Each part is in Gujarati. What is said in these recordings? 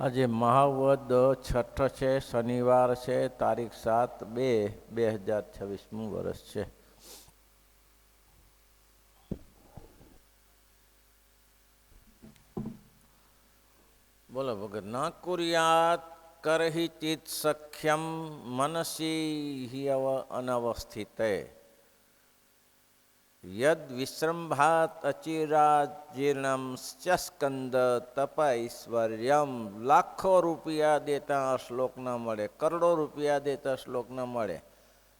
આજે મહાવદ છઠ છે, શનિવાર છે, તારીખ 7/2/2026 વર્ષ છે. બોલો ભગત. ન કુર્યાત કરહિ ચિત સખ્યમ મનસી અનવસ્થિતે યદ વિશ્રંભાત અચિરાજીર્ણમ સ્કંદ તપ ઐશ્વર્યમ. લાખો રૂપિયા દેતા શ્લોક ન મળે, કરોડો રૂપિયા દેતા શ્લોક ન મળે,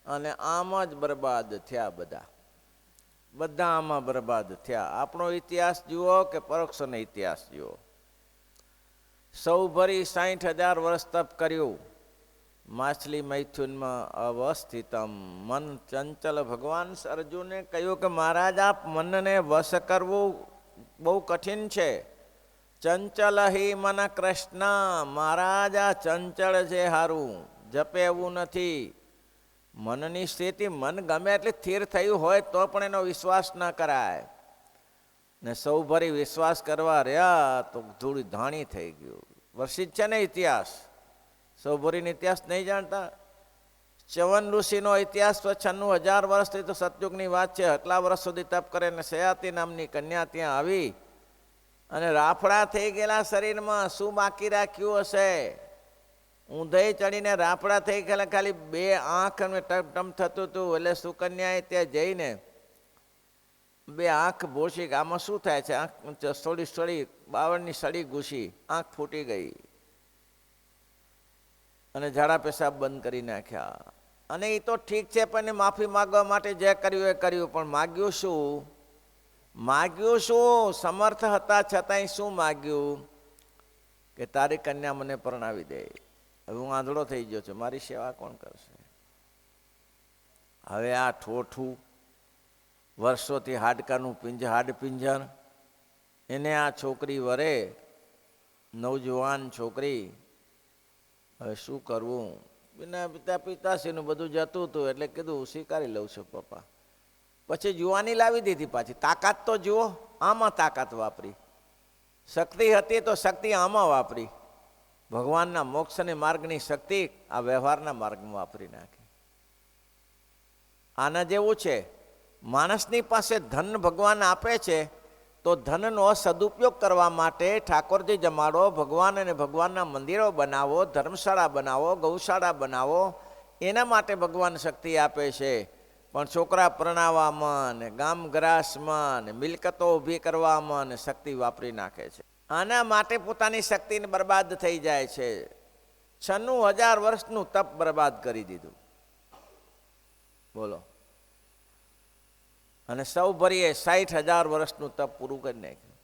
અને આમ જ બરબાદ થયા બધા આમાં બરબાદ થયા. આપણો ઇતિહાસ જુઓ કે પરોક્ષનો ઇતિહાસ જુઓ. સૌ ભરી 60,000 વર્ષ તપ કર્યું, માછલી મૈથુનમાં અવસ્થિતમ. મન ચંચલ. ભગવાન અર્જુને કહ્યું કે મહારાજ, આપ મનને વશ કરવું બહુ કઠિન છે. ચંચલ હિ મન કૃષ્ણ. મહારાજ, આ ચંચળ છે હારું, જપે એવું નથી. મનની સ્થિતિ, મન ગમે એટલે સ્થિર થયું હોય તો પણ એનો વિશ્વાસ ન કરાય. ને સૌ ભરી વિશ્વાસ કરવા રહ્યા તો ધૂળ ધાણી થઈ ગયું. વર્ષિત છે ને ઇતિહાસ. સૌભરીનો ઇતિહાસ નહીં જાણતા? ચ્યવન ઋષિનો ઇતિહાસ તો 96,000 વર્ષથી તો સતયુગની વાત છે. આટલા વર્ષ સુધી તપ કરે ને સયાતી નામની કન્યા ત્યાં આવી અને રાફડા થઈ ગયેલા શરીરમાં. શું બાકી રાખ્યું હશે? ઊંધઈ ચડીને રાફડા થઈ ગયેલા, ખાલી 2 આંખ અને ટમ થતું હતું. એટલે સુકન્યાએ ત્યાં જઈને 2 આંખ ભોસી. આમાં શું થાય છે? આંખ સળી બાવળની સળી ઘૂસી, આંખ ફૂટી ગઈ અને ઝાડા પેશાબ બંધ કરી નાખ્યા. અને એ તો ઠીક છે, પણ માફી માગવા માટે જે કર્યું એ કર્યું, પણ માગ્યું શું? સમર્થ હતા છતાંય શું માગ્યું? કે તારી કન્યા મને પરણાવી દે. હવે હું આંધળો થઈ ગયો છું, મારી સેવા કોણ કરશે? હવે આ ઠોઠું વર્ષોથી હાડકાનું હાડપિંજર, એને આ છોકરી વરે, નવજુવાન છોકરી. હવે શું કરવું? પિતાશ્રીનું બધું જતું હતું એટલે કીધું સ્વીકારી લઉં છું પપ્પા. પછી જુવાની લાવી દીધી પાછી. તાકાત તો જુઓ, આમાં તાકાત વાપરી. શક્તિ હતી તો શક્તિ આમાં વાપરી. ભગવાનના મોક્ષની માર્ગની શક્તિ આ વ્યવહારના માર્ગમાં વાપરી નાખી. આના જેવું છે. માણસની પાસે ધન ભગવાન આપે છે, તો ધનનો સદુપયોગ કરવા માટે ઠાકોરજી જમાડો, ભગવાન અને ભગવાનના મંદિરો બનાવો, ધર્મશાળા બનાવો, ગૌશાળા બનાવો. એના માટે ભગવાન શક્તિ આપે છે. પણ છોકરા પરણાવવામાં ને ગામ ગ્રાસમાં ને મિલકતો ઊભી કરવામાં ને શક્તિ વાપરી નાખે છે. આના માટે પોતાની શક્તિને બરબાદ થઈ જાય છે. 96,000 વર્ષનું તપ બરબાદ કરી દીધું. બોલો. અને સૌ ભરીએ 60,000 વર્ષનું તપ પૂરું કરી નાખ્યું.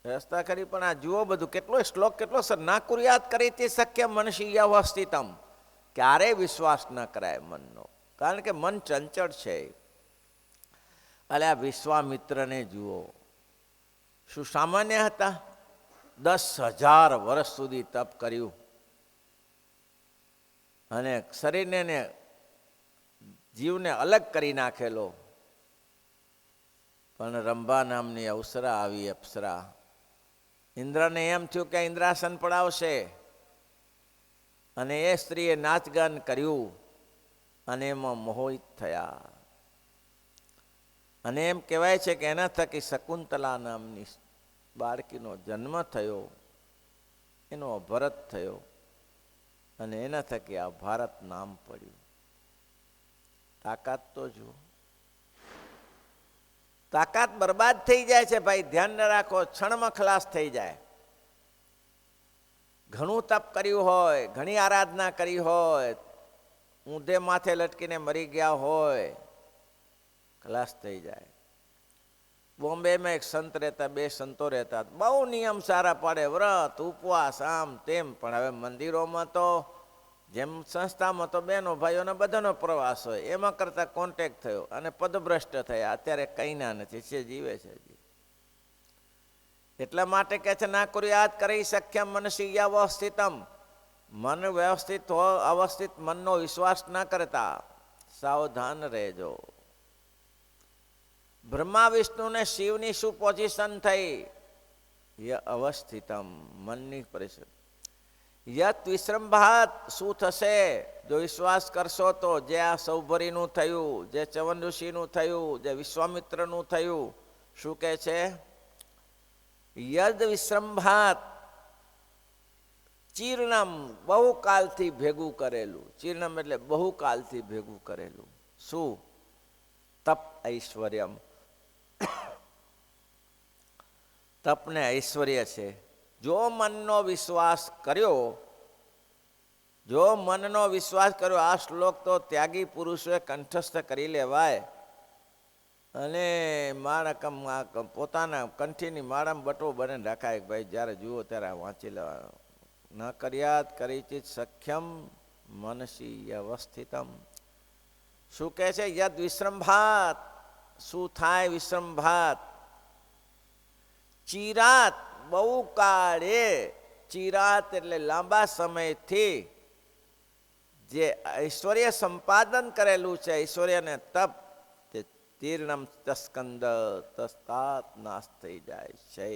રસ્તા કરી. પણ આ જુઓ બધું, કેટલો શ્લોક, કેટલો સર. ના કુર્યાત કરી તે શક્ય મનસી અવસ્થિતમ. ક્યારેય વિશ્વાસ ન કરાય મનનો, કારણ કે મન ચંચળ છે. એટલે આ વિશ્વામિત્રને જુઓ, શું સામાન્ય હતા? 10,000 વર્ષ સુધી તપ કર્યું અને શરીરને જીવને અલગ કરી નાખેલો. પણ રંભા નામની અવસરા આવી, અપ્સરા. ઇન્દ્રને એમ થયું કે ઇન્દ્રાસન પડાવશે, અને એ સ્ત્રીએ નાચગાન કર્યું અને એમાં મોહિત થયા. અને એમ કહેવાય છે કે એના થકી શકુંતલા નામની બાળકીનો જન્મ થયો, એનો ભરત થયો, અને એના થકી આ ભારત નામ પડ્યું. તાકાત તો જુઓ. તાકાત બરબાદ થઈ જાય છે ભાઈ, ધ્યાન ન રાખો, ક્ષણમાં ખલાસ થઈ જાય. ઘણું તપ કર્યું હોય, ઘણી આરાધના કરી હોય, ઊંધે માથે લટકીને મરી ગયા હોય, ખલાસ થઈ જાય. બોમ્બેમાં એક સંત રહેતા, 2 સંતો રહેતા, બહુ નિયમ સારા પાડે, વ્રત ઉપવાસ આમ તેમ. પણ હવે મંદિરોમાં તો જેમ સંસ્થામાં તો બહેનો ભાઈઓને બધાનો પ્રવાસ હોય, એમાં કરતાં કોન્ટેક્ટ થયો અને પદભ્રષ્ટ થયા. અત્યારે કંઈ ના નથી, છે જીવે છે. એટલા માટે કહે છે ના કુર્યાત કરી શક્યમ મનસી અવસ્થિતમ. મન વ્યવસ્થિત અવસ્થિત મનનો વિશ્વાસ ન કરતા, સાવધાન રહેજો. બ્રહ્મા વિષ્ણુ ને શિવની શું પોઝિશન થઈ? ય અવસ્થિતમ મનની પરિસ્થિતિ. યત વિશ્રંભાત શું થશે જો વિશ્વાસ કરશો તો, જે આ સૌભરીનું થયું, જે ચવન ઋષિનું થયું, જે વિશ્વામિત્રનું થયું, શું કહે છે? યદ વિશ્રંભાત ચીર્ણમ બહુ કાલથી ભેગું કરેલું. ચીર્ણમ એટલે બહુ કાલથી ભેગું કરેલું. શું? તપ ઐશ્વર્યમ. તપને ઐશ્વર્ય છે. જો મનનો વિશ્વાસ કર્યો, જો મનનો વિશ્વાસ કર્યો, આ શ્લોક તો ત્યાગી પુરુષોએ કંઠસ્થ કરી લેવાય અને માળા પોતાના કંઠીની માળામાં બટવો બને રાખાય. ભાઈ જ્યારે જુઓ ત્યારે વાંચી લેવાનું. ન કર્યાત કરીચિત સખ્યમ મનસી અવસ્થિતમ. શું કહે છે? યદ વિશ્રંભાત. શું થાય વિશ્રંભાત? ચિરાત બહુ કાળે. ચિરાત એટલે લાંબા સમયથી જે ઐશ્વર્ય સંપાદન કરેલું છે, ઐશ્વર્યને તપ, તે તીર્ણમ તસ્કંદ તસ્તાત નાશ થઈ જાય છે.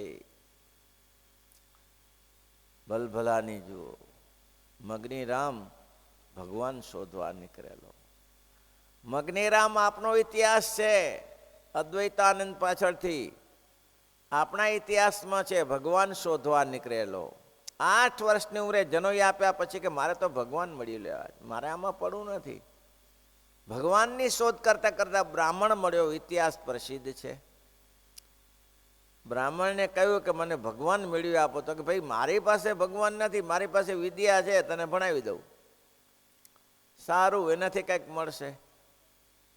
ભલભલાની જુઓ, મગનીરામ ભગવાન શોધવા નીકળેલો. મગનીરામ આપનો ઇતિહાસ છે. અદ્વૈતાનંદ પાછળથી આપણા ઇતિહાસમાં છે. ભગવાન શોધવા નીકળેલો. 8 વર્ષની ઉંમરે જનોઈ આપ્યા પછી કે મારે તો ભગવાન મળી લેવા, મારે આમાં પડવું નથી. ભગવાનની શોધ કરતા કરતા બ્રાહ્મણ મળ્યો. ઇતિહાસ પ્રસિદ્ધ છે. બ્રાહ્મણને કહ્યું કે મને ભગવાન મેળવી આપો. તો કે ભાઈ મારી પાસે ભગવાન નથી, મારી પાસે વિદ્યા છે, તને ભણાવી દઉં. સારું, એનાથી કંઈક મળશે.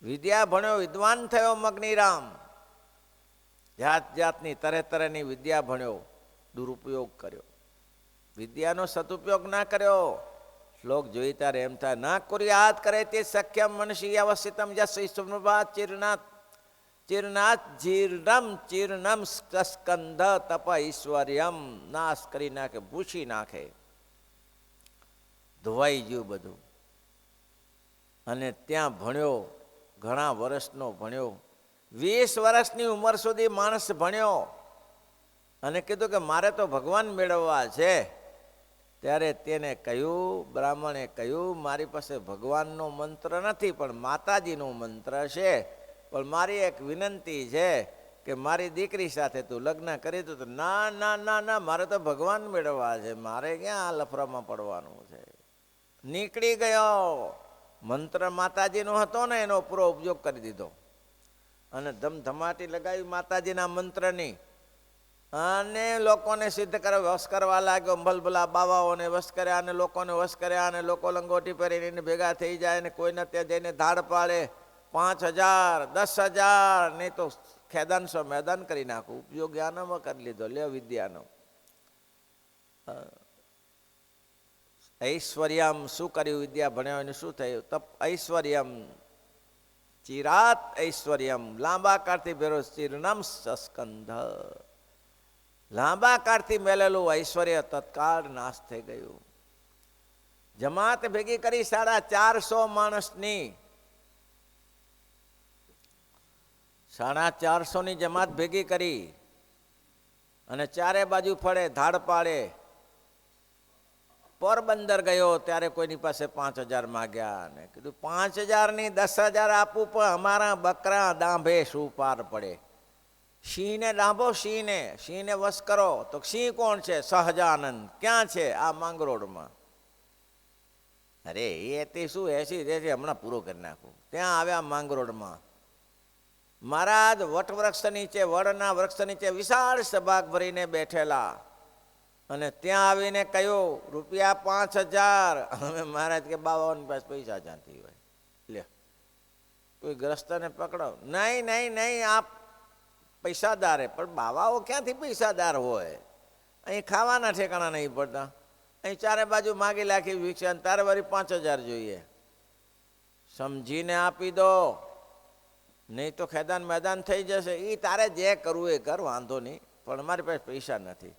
વિદ્યા ભણ્યો, વિદ્વાન થયો મગનીરામ. જાત જાતની તરહ તરહની વિદ્યા ભણ્યો, દુરુપયોગ કર્યો. વિદ્યાનો સદુપયોગ ના કર્યો. શ્લોક જોઈ ત્યારે એમ થાય, ના કુર્યાત કરે તે સખ્યમ મનસી અવસ્થિતમ યસ વિશ્રંભાત ચીર્ણાત. ચીર્ણાત જીર્ણમ ચીર્ણમ સ્કંધ તપ ઐશ્વર્યમ. નાશ કરી નાખે, ભૂસી નાખે, ધોવાઈ ગયું બધું. અને ત્યાં ભણ્યો, ઘણા વર્ષનો ભણ્યો. 20 વર્ષની ઉંમર સુધી માણસ ભણ્યો અને કીધું કે મારે તો ભગવાન મેળવવા છે. ત્યારે તેને કહ્યું, બ્રાહ્મણે કહ્યું, મારી પાસે ભગવાનનો મંત્ર નથી, પણ માતાજીનો મંત્ર છે. પણ મારી એક વિનંતી છે કે મારી દીકરી સાથે તું લગ્ન કરી દો. ના ના ના ના, મારે તો ભગવાન મેળવવા છે, મારે ક્યાં આ લફરામાં પડવાનું છે. નીકળી ગયો. મંત્ર માતાજીનો હતો ને, એનો પૂરો ઉપયોગ કરી દીધો અને ધમધમાટી લગાવી માતાજીના મંત્રની. અને લોકોને સિદ્ધ કરવા વશ કરવા લાગ્યો. ભલભલા બાવાઓને વશ કર્યા અને લોકોને વશ કર્યા અને લોકો લંગોટી પહેરીને ભેગા થઈ જાય અને કોઈને ત્યાં જઈને ધાડ પાડે. 5000 10,000 નહીં તો ખેદાન સો મેદાન કરી નાખું. ઉપયોગ જ્ઞાનમાં કરી લીધો. લે વિદ્યાનો. ઐશ્વર્યમ શું કર્યું? વિદ્યા ભણ્યો એને શું થયું? તપ ઐશ્વર્યમ ચિરાત ઐશ્વર્યમ. લાંબા કાળથી ભેરો ચીર્ણમ સ્કંધ. લાંબા કાળથી મેલેલું ઐશ્વર્ય તત્કાળ નાશ થઈ ગયું. જમાત ભેગી કરી 450 માણસની. 450ની જમાત ભેગી કરી અને ચારે બાજુ ફળે, ધાડ પાડે. પોરબંદર ગયો ત્યારે કોઈની પાસે 5000 માગ્યા ને કીધું 5000 ની 10,000 આપું, પણ અમારા બકરા દાંભે શું પાર પડે. સિંહને દાંભો, સિંહને વશ કરો. તો સિંહ કોણ છે? સહજાનંદ. ક્યાં છે? આ માંગરોળમાં. અરે એ તે શું 80 હમણાં પૂરો કરી નાખું. ત્યાં આવ્યા માંગરોળમાં. મહારાજ વટવૃક્ષ નીચે, વડના વૃક્ષ નીચે વિશાળ સભા ભરીને બેઠેલા. અને ત્યાં આવીને કહ્યું, ₹5000. અમે મહારાજ કે બાબાઓની પાસે પૈસા જાતી હોય, લે કોઈ ગ્રસ્તને પકડો. નહીં નહીં નહીં, આપ પૈસાદાર હે. પણ બાવાઓ ક્યાંથી પૈસાદાર હોય? અહીં ખાવાના ઠેકાણા નહીં પડતા. અહીં ચારે બાજુ માગી લાખી ભિક્ષા, તારે વળી 5000 જોઈએ. સમજીને આપી દો, નહીં તો ખેદાન મેદાન થઈ જશે. એ તારે જે કરવું એ કર, વાંધો નહીં, પણ મારી પાસે પૈસા નથી.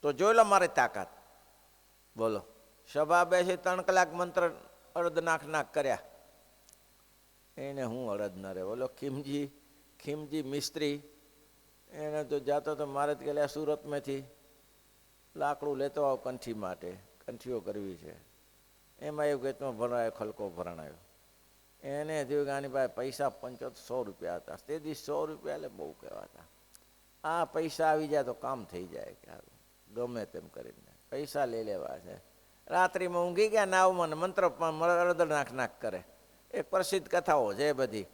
તો જોઈ લો મારી તાકાત. બોલો, સભા બેસી 3 કલાક મંત્ર અડધ નાખ કર્યા. એને હું અડધ ન રે. બોલો ખીમજી મિસ્ત્રી એને તો જાતો તો મારે જ કે સુરતમાંથી લાકડું લેતો આવો કંઠી માટે, કંઠીઓ કરવી છે. એમાં એવું કે ભરાયો ખલકો ભરાણાયો. એને થયું કે આની પાસે પૈસા 100 રૂપિયા હતા. તે દિવસ 100 રૂપિયા એટલે બહુ કહેવાતા. આ પૈસા આવી જાય તો કામ થઈ જાય કે ગમે તેમ કરીને પૈસા લઈ લેવા છે. રાત્રિમાં ઊંઘી ગયા નાવમાં મંત્ર અડધ નાખ કરે. એક પ્રસિદ્ધ કથાઓ છે બધી.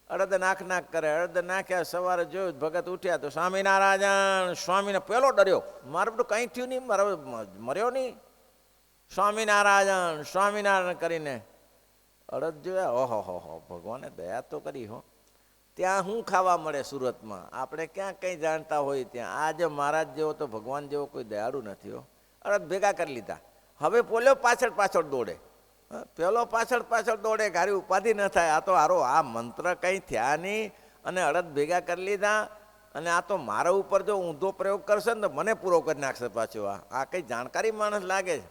અડધ નાખ કરે. અડધ નાખ્યા, સવારે જોયું ભગત ઉઠ્યા તો સ્વામિનારાયણ સ્વામીને પેલો ડર્યો. મારે બધું કંઈ થયું નહીં, મર્યો નહીં. સ્વામિનારાયણ સ્વામિનારાયણ કરીને અડધ જોયા. ઓહો હો, ભગવાને દયા તો કરી હો. ત્યાં શું ખાવા મળે સુરતમાં, આપણે ક્યાં કંઈ જાણતા હોય ત્યાં. આજે મહારાજ જેવો તો ભગવાન જેવો કોઈ દયાળુ નથી હો. અડધ ભેગા કરી લીધા. હવે પોલ્યો પાછળ પાછળ દોડે, પેલો પાછળ પાછળ દોડે, ગાડી ઉપાધિ ન થાય. આ તો હારો આ મંત્ર કંઈ થયા નહીં અને અડધ ભેગા કરી લીધા. અને આ તો મારા ઉપર જો ઊંધો પ્રયોગ કરશે ને તો મને પૂરો કરી નાખશે પાછો. આ કંઈ જાણકારી માણસ લાગે છે.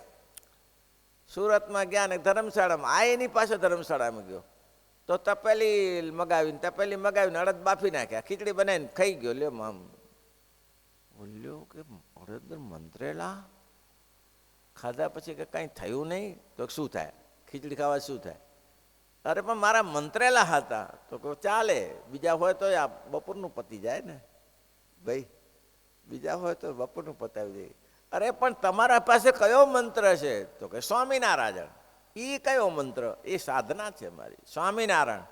સુરતમાં ગયા ને ધર્મશાળામાં આ એની પાસે ધર્મશાળામાં ગયો તો તપેલી મગાવીને અડદ બાફી નાખ્યા, ખીચડી બનાવીને ખાઈ ગયો. લ્યો આમ બોલ્યો કે અડદ મંત્રેલા ખાધા પછી કે કાંઈ થયું નહીં. તો શું થાય, ખીચડી ખાવા શું થાય? અરે પણ મારા મંત્રેલા હતા. તો કહો ચાલે, બીજા હોય તો આ બપોરનું પતી જાય ને ભાઈ, બીજા હોય તો બપોરનું પતાવી દે. અરે પણ તમારા પાસે કયો મંત્ર છે? તો કે સ્વામિનારાયણ. એ કયો મંત્ર? એ સાધના છે મારી, સ્વામિનારાયણ.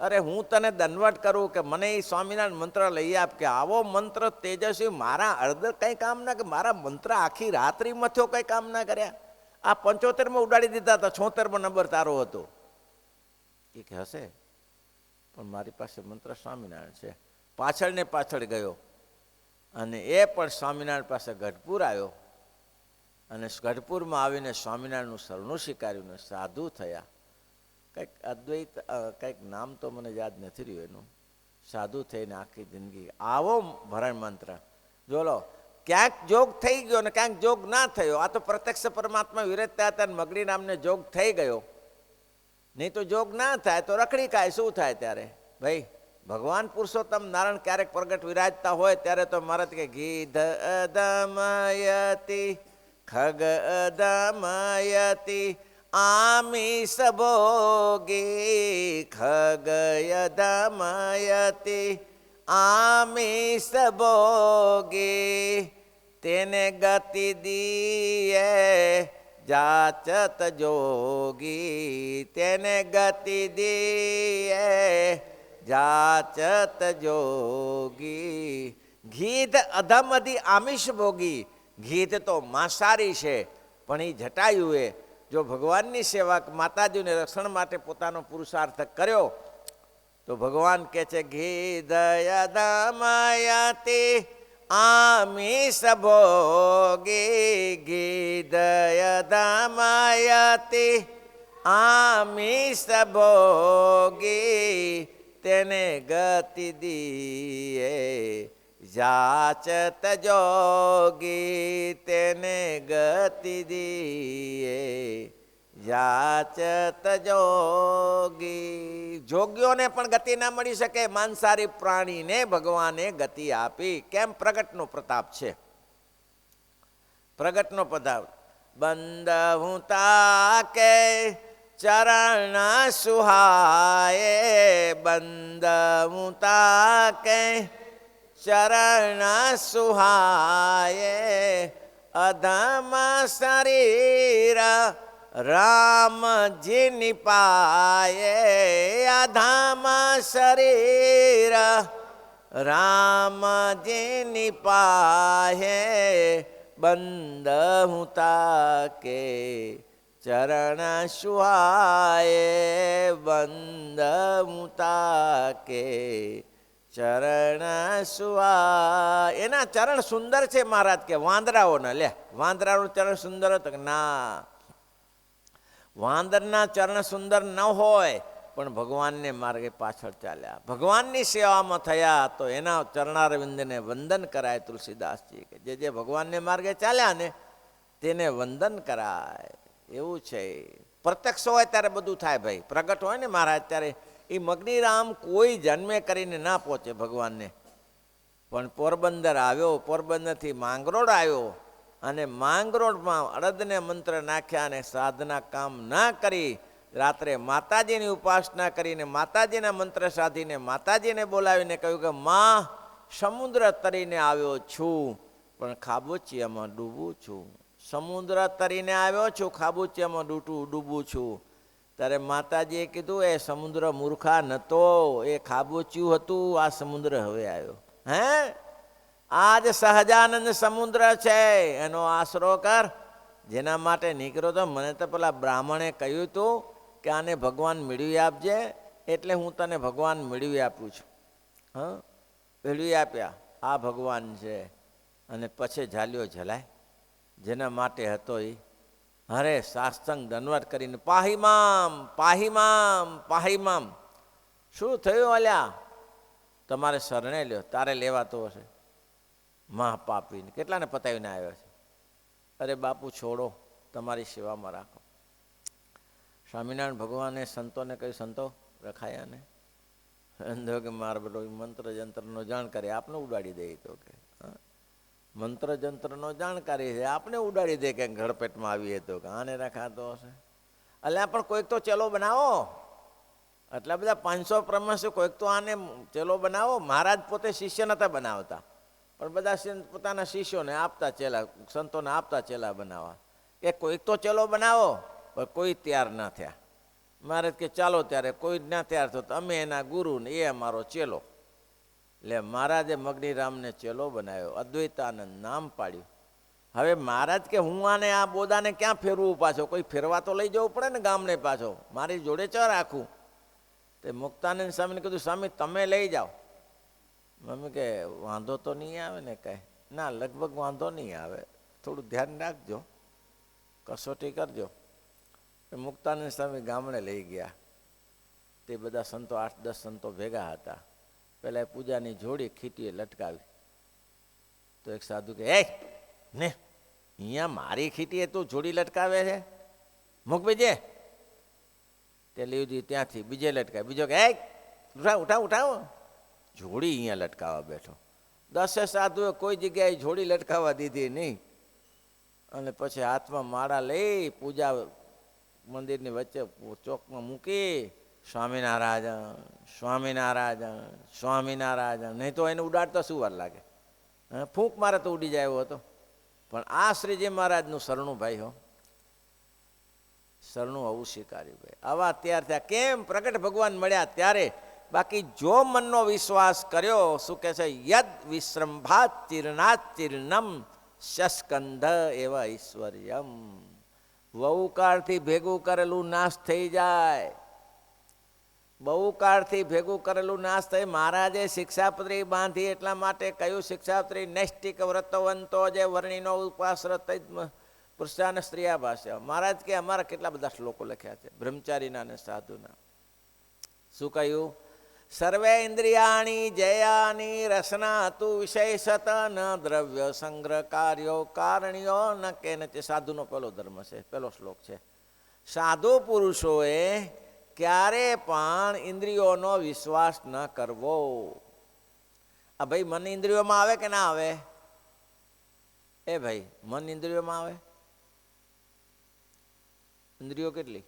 અરે હું તને દંડવટ કરું કે મને એ સ્વામિનારાયણ મંત્ર લઈ આપ, કે આવો મંત્ર તેજસ્વી મારા અડધર કંઈ કામ ના, કે મારા મંત્ર આખી રાત્રિ મથ્યો કંઈ કામ ના કર્યા. આ 75માં ઉડાડી દીધા હતા, 76માં નંબર તારો હતો. એ કે હશે, પણ મારી પાસે મંત્ર સ્વામિનારાયણ છે. પાછળ ને પાછળ ગયો અને એ પણ સ્વામિનારાયણ પાસે ગઢપુર આવ્યો અને ગઢપુરમાં આવીને સ્વામિનારાયણનું શરણું સ્વીકાર્યું ને સાધુ થયા. કંઈક અદ્વૈત, કંઈક નામ તો મને યાદ નથી રહ્યું એનું. સાધુ થઈને આખી જિંદગી આવો ભરણ મંત્ર. જોલો, ક્યાંક જોગ થઈ ગયો ને ક્યાંક જોગ ના થયો. આ તો પ્રત્યક્ષ પરમાત્મા વિરજતા હતા ને મગડી નામને જોગ થઈ ગયો. નહીં તો જોગ ના થાય તો રખડી ખાય. શું થાય ત્યારે ભાઈ? ભગવાન પુરુષોત્તમ નારાયણ ક્યારેક પ્રગટ વિરાજતા હોય ત્યારે તો મારા કે ગીધ અદમયતી ખગ અદમયતી આમિષ ભોગી ખગય દમયતી આમિષ ભોગી તેને ગતિ દીએ જાચત જોગી તેને ગતિ દીએ જાચત જોગી. ગીધ અધમધી આમિષ ભોગી. ગીધ તો માંસાહારી છે, પણ એ જટાયુએ જો ભગવાનની સેવા માતાજીને રક્ષણ માટે પોતાનો પુરુષાર્થ કર્યો તો ભગવાન કહે છે ગીધય દમયતી આમિષ ભોગી ગીધય દમયતી આમિષ ભોગી તેને ગતિ દીએ જાચત જોગી તેને ગતિ દીએ જાચત જોગી. જોગીઓને પણ ગતિ ના મળી શકે, માંસાહારી પ્રાણીને ભગવાને ગતિ આપી. કેમ? પ્રગટનો પ્રતાપ છે. પ્રગટનો પ્રતાપ. બંદહું તાકે ચરણ સુહાયે બંદહું તાકે ચરણ સુહાયે અધમ શરીર રામજી નિપાયે અધમ શરીર રામજી નિપાયે બંદહું તાકે ચરણ સુહાયે બંદહું તાકે ચરણ સુહાય. એના ચરણ સુંદર છે મહારાજ કે વાંદરાઓના. લે, વાંદરાનું ચરણ સુંદર હતું કે ના? વાંદરના ચરણ સુંદર ન હોય પણ ભગવાનને માર્ગે પાછળ ચાલ્યા, ભગવાનની સેવામાં થયા તો એના ચરણારવિંદને વંદન કરાય. તુલસીદાસજી કે જે ભગવાનને માર્ગે ચાલ્યા ને તેને વંદન કરાય. એવું છે. પ્રત્યક્ષ હોય ત્યારે બધું થાય ભાઈ. પ્રગટ હોય ને મહારાજ ત્યારે એ મગનીરામ કોઈ જન્મે કરીને ના પહોંચે ભગવાનને. પણ પોરબંદર આવ્યો, પોરબંદરથી માંગરોળ આવ્યો અને માંગરોળમાં અડદને મંત્ર નાખ્યા અને સાધના કામ ના કરી રાત્રે માતાજીની ઉપાસના કરીને માતાજીના મંત્ર સાધીને માતાજીને બોલાવીને કહ્યું કે માં સમુદ્ર તરીને આવ્યો છું પણ ખાબોચિયામાં ડૂબું છું, સમુદ્ર તરીને આવ્યો છું, ખાબોચિયામાં ડૂબું છું. ત્યારે માતાજીએ કીધું એ સમુદ્ર મૂર્ખા નહોતો, એ ખાબોચિયું હતું, આ સમુદ્ર હવે આવ્યો. હે આજ સહજાનંદ સમુદ્ર છે, એનો આશરો કર. જેના માટે નીકળ્યો તો મને તો પેલા બ્રાહ્મણે કહ્યું હતું કે આને ભગવાન મેળવી આપજે, એટલે હું તને ભગવાન મેળવી આપું છું. હા, મેળવી આપ્યા, આ ભગવાન છે. અને પછી ઝાલ્યો ઝલાય, જેના માટે હતો એ હરે સાષ્ટાંગ દંડવત કરીને પાહીમામ પાહીમામ પાહીમામ. શું થયું અલ્યા? તમારે શરણે લ્યો, તારે લેવાતો હશે. મહાપાપીને કેટલાને પતાવીને આવ્યો છે. અરે બાપુ છોડો, તમારી સેવામાં રાખો. સ્વામિનારાયણ ભગવાને સંતોને કહ્યું, સંતો રખાયા ને અંધો કે માર બધો મંત્ર જંત્રનો જાણકારી આપને ઉડાડી દે. તો કે મંત્ર જંત્રનો જાણકારી છે, આપને ઉડાડી દે કે ઘડપેટમાં આવીએ તો કે આને રખાતો હશે. અલ્યા પણ કોઈક તો ચેલો બનાવો, આટલા બધા 500 પ્રમાણે કોઈક તો આને ચેલો બનાવો. મહારાજ પોતે શિષ્ય નહોતા બનાવતા, પણ બધા પોતાના શિષ્યોને આપતા ચેલા, સંતોને આપતા ચેલા બનાવવા. કે કોઈક તો ચેલો બનાવો, પણ કોઈ તૈયાર ના થયા. મહારાજ કે ચાલો ત્યારે કોઈ ના તૈયાર થયો તો અમે એના ગુરુ ને એ અમારો ચેલો. એટલે મહારાજે મગનીરામને ચેલો બનાવ્યો, અદ્વૈતાનંદ નામ પાડ્યું. હવે મહારાજ કે હું આને આ બોદાને ક્યાં ફેરવું પાછો? કોઈ ફેરવા તો લઈ જવું પડે ને ગામને પાછો, મારી જોડે ચ રાખું. તે મુક્તાનંદ સ્વામીને કીધું, સ્વામી તમે લઈ જાઓ. મમ્મી કે વાંધો તો નહીં આવે ને કાંઈ? ના, લગભગ વાંધો નહીં આવે, થોડું ધ્યાન રાખજો, કસોટી કરજો. મુક્તાનંદ સ્વામી ગામડે લઈ ગયા. તે બધા સંતો 8-10 સંતો ભેગા હતા. પહેલાં એ પૂજાની જોડી ખીટીએ લટકાવી. તો એક સાધુ કે એ ને અહીંયા મારી ખીટીએ તું જોડી લટકાવે છે, મૂક બીજે. તે લીધી ત્યાંથી બીજે લટકાવી. બીજો કે એ ઉઠાવ ઉઠાવ ઉઠાવ, જોડી અહીંયા લટકાવવા બેઠો. 10 સાધુએ કોઈ જગ્યાએ જોડી લટકાવવા દીધી નહીં. અને પછી હાથમાં માળા લઈ પૂજા મંદિરની વચ્ચે ચોકમાં મૂકી સ્વામિનારાયણ સ્વામિનારાયણ સ્વામિનારાયણ. નહીં તો એને ઉડાડતો શું વાર લાગે? ફૂંક મારે તો ઉડી જાય એવો હતો. પણ આ શ્રીજી મહારાજનું સરણું ભાઈ હો, સરણું આવું સ્વીકાર્યું ભાઈ. આવા તૈયાર થયા. કેમ? પ્રગટ ભગવાન મળ્યા ત્યારે. બાકી જો મનનો વિશ્વાસ કર્યો, શું કહે છે? યદ વિશ્રંભાત ચિરનાત ચિરનમ શસ્કંધ એવા ઐશ્વર્યમ. બહુકાળથી ભેગું કરેલું નાશ થઈ જાય, બહુકાળથી ભેગું કરેલું નાશ થઈ. મહારાજે શિક્ષાપત્રી બાંધી એટલા માટે કહ્યું, શિક્ષાપત્રી નૈષ્ટિક વ્રતવંતો જે વર્ણિનો ઉપાસરત પુરુષાને સ્ત્રીયા ભાષ્ય. મહારાજ કે અમારા કેટલા બધા શ્લોકો લખ્યા છે બ્રહ્મચારીના અને સાધુના. શું કહ્યું? સર્વે ઇન્દ્રિયાણી જયાની રસના તું વિશેષત ન દ્રવ્ય સંગ્રહ કાર્યો કારણ્યો ન કે નથી. સાધુનો પહેલો ધર્મ છે, પહેલો શ્લોક છે. સાધુ પુરુષોએ ક્યારે પણ ઇન્દ્રિયોનો વિશ્વાસ ન કરવો. આ ભાઈ મન ઇન્દ્રિયોમાં આવે કે ના આવે? એ ભાઈ મન ઇન્દ્રિયોમાં આવે? ઇન્દ્રિયો કેટલી?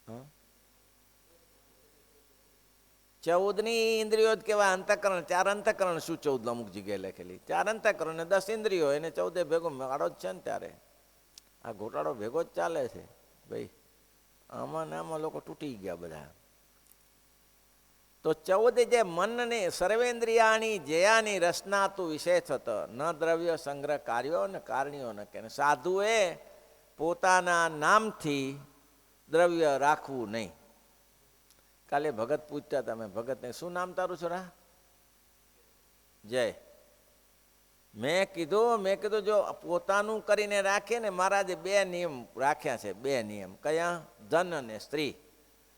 હા, 14ની ઇન્દ્રિયો જ કહેવાય. અંતઃકરણ 4 અંતઃકરણ. શું 14 અમુક જગ્યાએ લખેલી? 4 અંતઃકરણ ને 10 ઇન્દ્રિયો, એને 14 ભેગો મેળો જ છે ને. ત્યારે આ ઘોટાળો ભેગો જ ચાલે છે ભાઈ. આમાં ને આમાં લોકો તૂટી ગયા બધા. તો 14 જે મનને સર્વેન્દ્રિયાની જયાની રસના તું વિશેષ હતો ન દ્રવ્ય સંગ્રહ કાર્યો ને કારણીઓ ન કે. સાધુએ પોતાના નામથી દ્રવ્ય રાખવું નહીં. કાલે ભગત પૂછતા હતા, મેં ભગતને શું નામ તારું છોરા? જય. મેં કીધું જો પોતાનું કરીને રાખીએ ને, મહારાજે 2 નિયમ રાખ્યા છે. 2 નિયમ કયા? ધન અને સ્ત્રી.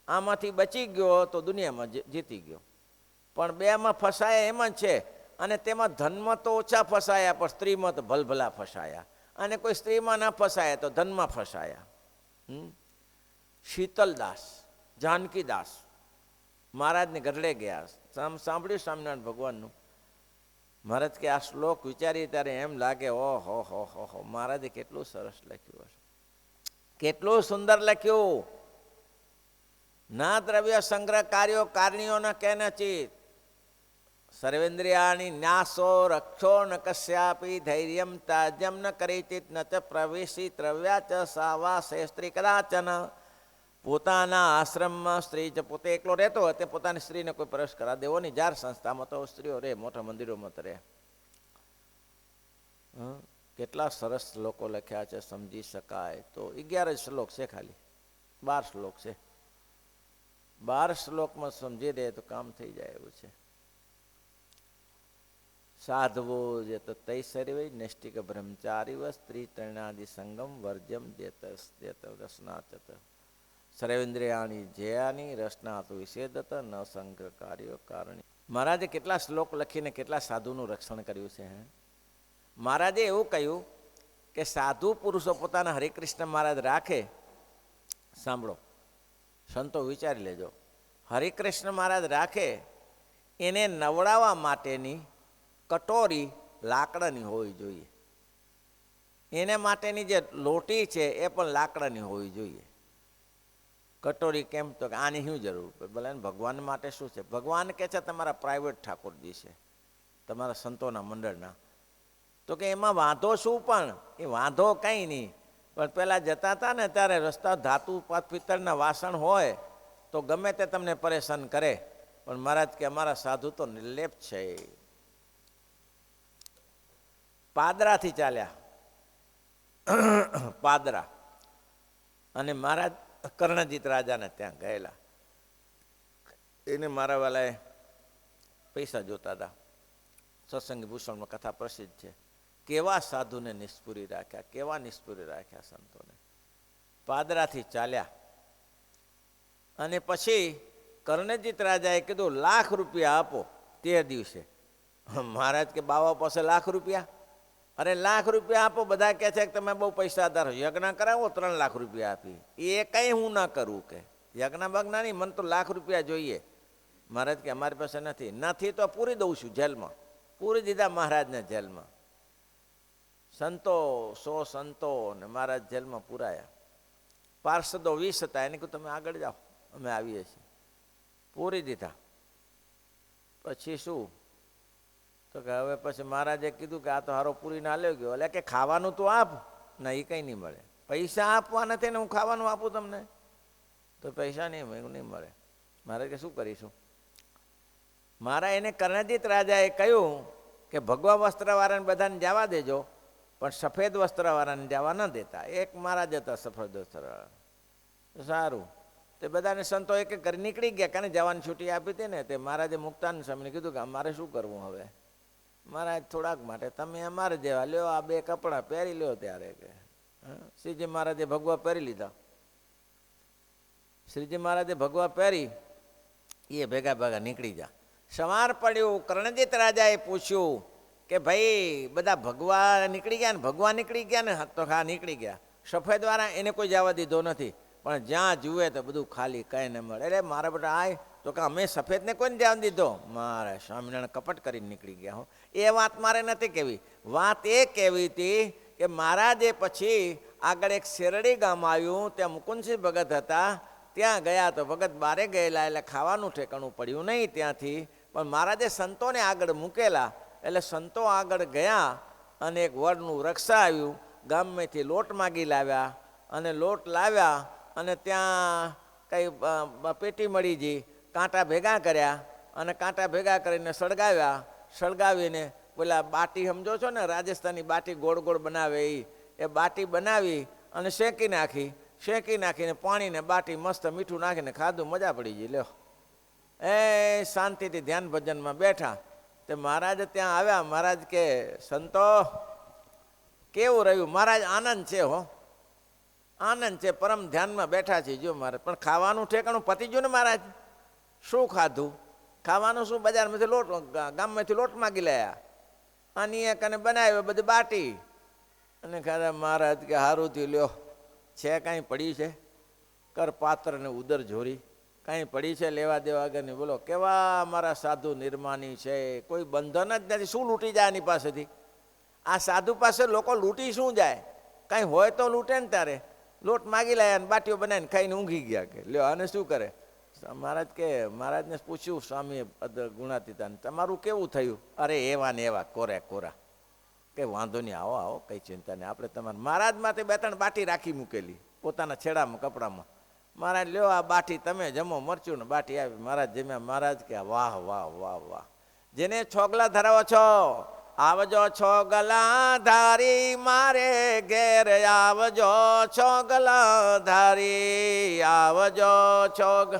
આમાંથી બચી ગયો તો દુનિયામાં જીતી ગયો. પણ 2માં ફસાયા એમ જ છે. અને તેમાં ધનમાં તો ઓછા ફસાયા, પણ સ્ત્રીમાં તો ભલભલા ફસાયા. અને કોઈ સ્ત્રીમાં ના ફસાયા તો ધનમાં ફસાયા. શીતલદાસ, જાનકીદાસ મહારાજને ગઢડે ગયા. સાંભળ્યું સ્વામિનારાયણ ભગવાનનું? મહારાજ કે આ શ્લોક વિચારી ત્યારે એમ લાગે ઓહો હો હો હો, મહારાજે કેટલું સરસ લખ્યું હશે, કેટલું સુંદર લખ્યું. ના દ્રવ્ય સંગ્રહ કાર્યો કારણીઓ ન કેનચિત સર્વેન્દ્રિયાની ન્યાસો રક્ષો ન કસ્યાપી ધૈર્યમ તાજ્યમ ન કરીચિત ન ચ પ્રવેશી દ્રવ્યા ચ સાવા શેસ્ત્રી કદાચન. પોતાના આશ્રમમાં સ્ત્રી જે પોતે એકલો રહેતો હોય તે પોતાની સ્ત્રીને કોઈ પ્રવેશ કરા દેવો નહીં. જાર સંસ્થામાં તો સ્ત્રીઓ રહે, મોટા મંદિરોમાં તો રહે. કેટલા સરસ શ્લોકો લખ્યા છે, સમજી શકાય તો 11 શ્લોક છે, ખાલી 12 શ્લોક છે. 12 શ્લોકમાં સમજી દે તો કામ થઈ જાય એવું છે. સાધવો જે તો તૈ સર્વે નૈષ્ટિક બ્રહ્મચારી વ સ્ત્રી તરણાદિ સંગમ વર્જમ દેત રસનાચત સર્વેન્દ્રિયાણી જયાની રસનાથ વિષેદત ન સંગ્રહ કાર્યો કારણી. મહારાજે કેટલા શ્લોક લખીને કેટલા સાધુનું રક્ષણ કર્યું છે. મહારાજે એવું કહ્યું કે સાધુ પુરુષો પોતાના હરિકૃષ્ણ મહારાજ રાખે. સાંભળો સંતો, વિચારી લેજો. હરિકૃષ્ણ મહારાજ રાખે એને નવડાવવા માટેની કટોરી લાકડાની હોવી જોઈએ. એને માટેની જે લોટી છે એ પણ લાકડાની હોવી જોઈએ. કટોરી કેમ? તો કે આની શું જરૂર? ભલે ભગવાન માટે શું છે? ભગવાન કે છે તમારા પ્રાઇવેટ ઠાકોરજી છે, તમારા સંતોના મંડળના. તો કે એમાં વાંધો શું? પણ એ વાંધો કંઈ નહીં. પણ પહેલાં જતા હતા ને ત્યારે રસ્તા ધાતુ પિત્તળના વાસણ હોય તો ગમે તે તમને પરેશાન કરે, પણ મહારાજ કે અમારા સાધુ તો નિર્લેપ છે. પાદરાથી ચાલ્યા, પાદરા, અને મહારાજ કર્ણજીત રાજાને ત્યાં ગયેલા. એને મારા વાલાએ પૈસા જોતા હતા. સત્સંગી ભૂષણમાં કથા પ્રસિદ્ધ છે. કેવા સાધુને નિષ્પુરી રાખ્યા, કેવા નિષ્પુરી રાખ્યા સંતોને. પાદરાથી ચાલ્યા અને પછી કર્ણજીત રાજાએ કીધું 1,00,000 રૂપિયા આપો તે દિવસે. મહારાજ કે બાવા પાસે 1,00,000 રૂપિયા? અરે 1,00,000 રૂપિયા આપો. બધા કહે છે કે તમે બહુ પૈસાદાર છો, યજ્ઞ કરાવો 3,00,000 રૂપિયા આપી. એ કંઈ હું ના કરું કે યજ્ઞ બજ્ઞ નહીં, મને તો 1,00,000 રૂપિયા જોઈએ. મહારાજ કે અમારી પાસે નથી તો પૂરી દઉં છું જેલમાં. પૂરી દીધા મહારાજને જેલમાં. સંતો 100 સંતો ને મહારાજ જેલમાં પૂરાયા. પાર્ષદો 20 હતા. એને કહ્યું તમે આગળ જાઓ, અમે આવીએ છીએ. પૂરી દીધા. પછી શું? તો કે હવે પછી મહારાજે કીધું કે આ તો હારો પૂરી ના લ્યો ગયો. એટલે કે ખાવાનું તો આપ. ના, એ કંઈ નહીં મળે. પૈસા આપવા નથી ને હું ખાવાનું આપું તમને? તો પૈસા નહીં મળે. મહારાજ કે શું કરીશું? મારા એને કર્ણજીત રાજાએ કહ્યું કે ભગવા વસ્ત્રવાળાને બધાને જવા દેજો, પણ સફેદ વસ્ત્રવાળાને જવા ન દેતા. એક મહારાજ હતા સફેદ વસ્ત્રવાળા. સારું, તે બધાને સંતો એક ઘરે નીકળી ગયા. કારણ જવાની છૂટી આપી હતી ને, તે મહારાજે મુક્તાનંદ સ્વામીને કીધું કે અમારે શું કરવું હવે? મહારાજ થોડાક માટે તમે અમારે જેવા લ્યો, આ 2 કપડાં પહેરી લ્યો. ત્યારે કે શ્રીજી મહારાજે ભગવા પહેરી લીધા. શ્રીજી મહારાજે ભગવા પહેરી એ ભેગા ભેગા નીકળી જા. સવાર પડ્યું. કર્ણજીત રાજાએ પૂછ્યું કે ભાઈ બધા ભગવા નીકળી ગયા ને? ભગવા નીકળી ગયા ને? તો હા નીકળી ગયા. સફેદવાળા એને કોઈ જવા દીધો નથી, પણ જ્યાં જુએ તો બધું ખાલી, કંઈ ન મળે. એટલે મારા બેટા આય તો કે અમે સફેદને કોઈને જવા દીધો? મારે સ્વામિનારાયણ કપટ કરીને નીકળી ગયા. હો, એ વાત મારે નથી કહેવી. વાત એ કહેવી હતી કે મહારાજે પછી આગળ એક શેરડી ગામ આવ્યું, ત્યાં મુકુંદસિંહ ભગત હતા. ત્યાં ગયા તો ભગત બારે ગયેલા, એટલે ખાવાનું ઠેકાણું પડ્યું નહીં ત્યાંથી. પણ મહારાજે સંતોને આગળ મૂકેલા, એટલે સંતો આગળ ગયા અને એક વડનું વૃક્ષ આવ્યું. ગામમાંથી લોટ માગી લાવ્યા અને લોટ લાવ્યા અને ત્યાં કંઈ પેટી મળી ગઈ. કાંટા ભેગા કર્યા અને કાંટા ભેગા કરીને સળગાવ્યા. સળગાવીને પેલા બાટી સમજો છો ને, રાજસ્થાની બાટી ગોળ ગોળ બનાવે એ બાટી બનાવી અને શેકી નાખી. શેકી નાખીને પાણીને બાટી મસ્ત મીઠું નાખીને ખાધું. મજા પડી ગઈ. લ્યો, એ શાંતિથી ધ્યાન ભજનમાં બેઠા. તે મહારાજ ત્યાં આવ્યા. મહારાજ કે સંતો કેવું રહ્યું? મહારાજ આનંદ છે. હો, આનંદ છે. પરમ ધ્યાનમાં બેઠા છે. જો મહારાજ પણ ખાવાનું ઠેકાણું પતી ગયું ને? મહારાજ શું ખાધું? ખાવાનું શું? બજારમાંથી લોટ, ગામમાંથી લોટ માગી લાયા અને એ કને બનાવ્યો બધી બાટી અને ખાધા. મહારાજ કે સારું થયું. લ્યો, છે કાંઈ પડ્યું છે? કર પાત્ર ને ઉદર જોરી. કાંઈ પડી છે લેવા દેવા વગરની. બોલો કેવા અમારા સાધુ નિર્માની છે, કોઈ બંધન જ નથી. શું લૂંટી જાય એની પાસેથી? આ સાધુ પાસે લોકો લૂંટી શું જાય? કાંઈ હોય તો લૂંટે ને. તારે લોટ માગી લાયા ને બાટીઓ બનાવીને ખાઈને ઊંઘી ગયા. કે લ્યો આને શું કરે? મહારાજ કે મહારાજને પૂછ્યું સ્વામી ગુણાતીતાને, તમારું કેવું થયું? અરે એવા ને એવા, કોરે કોરા. કે વાંધો નહીં, આવો આવો, કંઈ ચિંતા નહીં, આપણે તમારે. મહારાજ માટે 2-3 બાટી રાખી મૂકેલી પોતાના છેડામાં કપડામાં. મહારાજ લ્યો આ બાટી, તમે જમો. મરચું ને બાટી આવી. મહારાજ જમ્યા. મહારાજ કે વાહ વાહ વાહ વાહ, જેને છોગલા ધરાવો છો આવજો છોગલા ધારી, મારે ઘેર આવજો છોગલા ધારી, આવજો છોગ.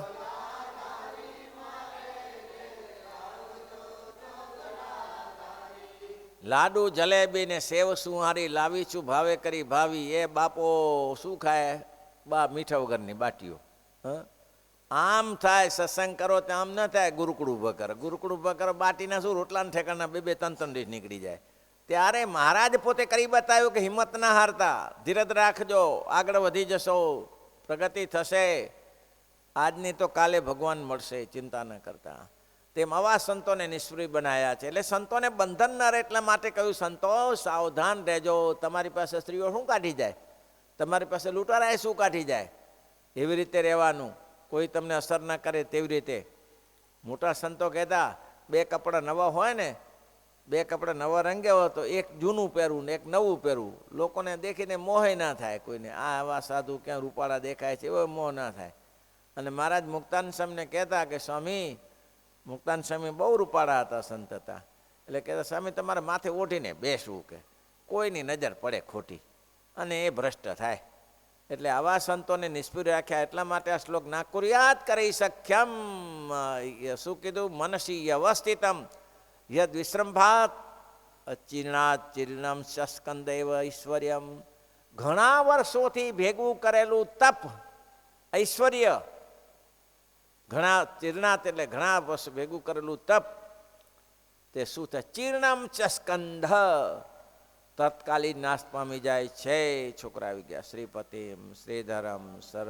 લાડુ જલેબી ને સેવ સુહારી લાવી છું ભાવે કરી ભાવી. એ બાપો શું ખાય? બા મીઠા વગરની બાટીઓ. આમ થાય સત્સંગ કરો તો આમ ન થાય. ગુરુકુળ ભકર ગુરુકુળ ભકર બાટીના શું રોટલાના ઠેકાના 2-3 ડીશ નીકળી જાય. ત્યારે મહારાજ પોતે કરી બતાવ્યું કે હિંમત ના હારતા, ધીરજ રાખજો, આગળ વધી જશો, પ્રગતિ થશે. આજની તો કાલે ભગવાન મળશે, ચિંતા ન કરતા. તેમ આવા સંતોને નિષ્ફળી બનાવ્યા છે. એટલે સંતોને બંધન ન રહે એટલા માટે કહ્યું, સંતો સાવધાન રહેજો. તમારી પાસે સ્ત્રીઓ શું કાઢી જાય? તમારી પાસે લૂંટારાએ શું કાઢી જાય? એવી રીતે રહેવાનું, કોઈ તમને અસર ના કરે તેવી રીતે. મોટા સંતો કહેતા, 2 કપડાં નવા હોય ને, 2 કપડાં નવા રંગે હોય તો એક જૂનું પહેરવું ને એક નવું પહેરવું. લોકોને દેખીને મોહે ના થાય કોઈને. આ આવા સાધુ ક્યાં રૂપાળા દેખાય છે, એવો મોહ ના થાય. અને મહારાજ મુક્તાન સ્વામીને કહેતા કે સ્વામી, મુક્તાન સ્વામી બહુ રૂપાળા હતા, સંત હતા. એટલે કહેતા સ્વામી તમારે માથે ઓઢીને બેસવું, કે કોઈની નજર પડે ખોટી અને એ ભ્રષ્ટ થાય. એટલે આવા સંતોને નિષ્ફળ રાખ્યા. એટલા માટે આ શ્લોક ના કુર્યાત કરી સખ્યમ. શું કીધું? મનસી વ્યવસ્થિતમ યદ વિશ્રંભાત ચીર્ણાત ચીર્ણમ સ્કંદૈવ ઐશ્વર્યમ. ઘણા વર્ષોથી ભેગું કરેલું તપ, ઐશ્વર્ય. ઘણા ચીર્ણાત એટલે ઘણા વર્ષ ભેગું કરેલું તપ, તે શું થાય? ચીર્ણમ સ્કંધ, તત્કાલીન નાશ પામી જાય છે. છોકરા આવી ગયા. શ્રીપતિમ શ્રીધરમ સર્વ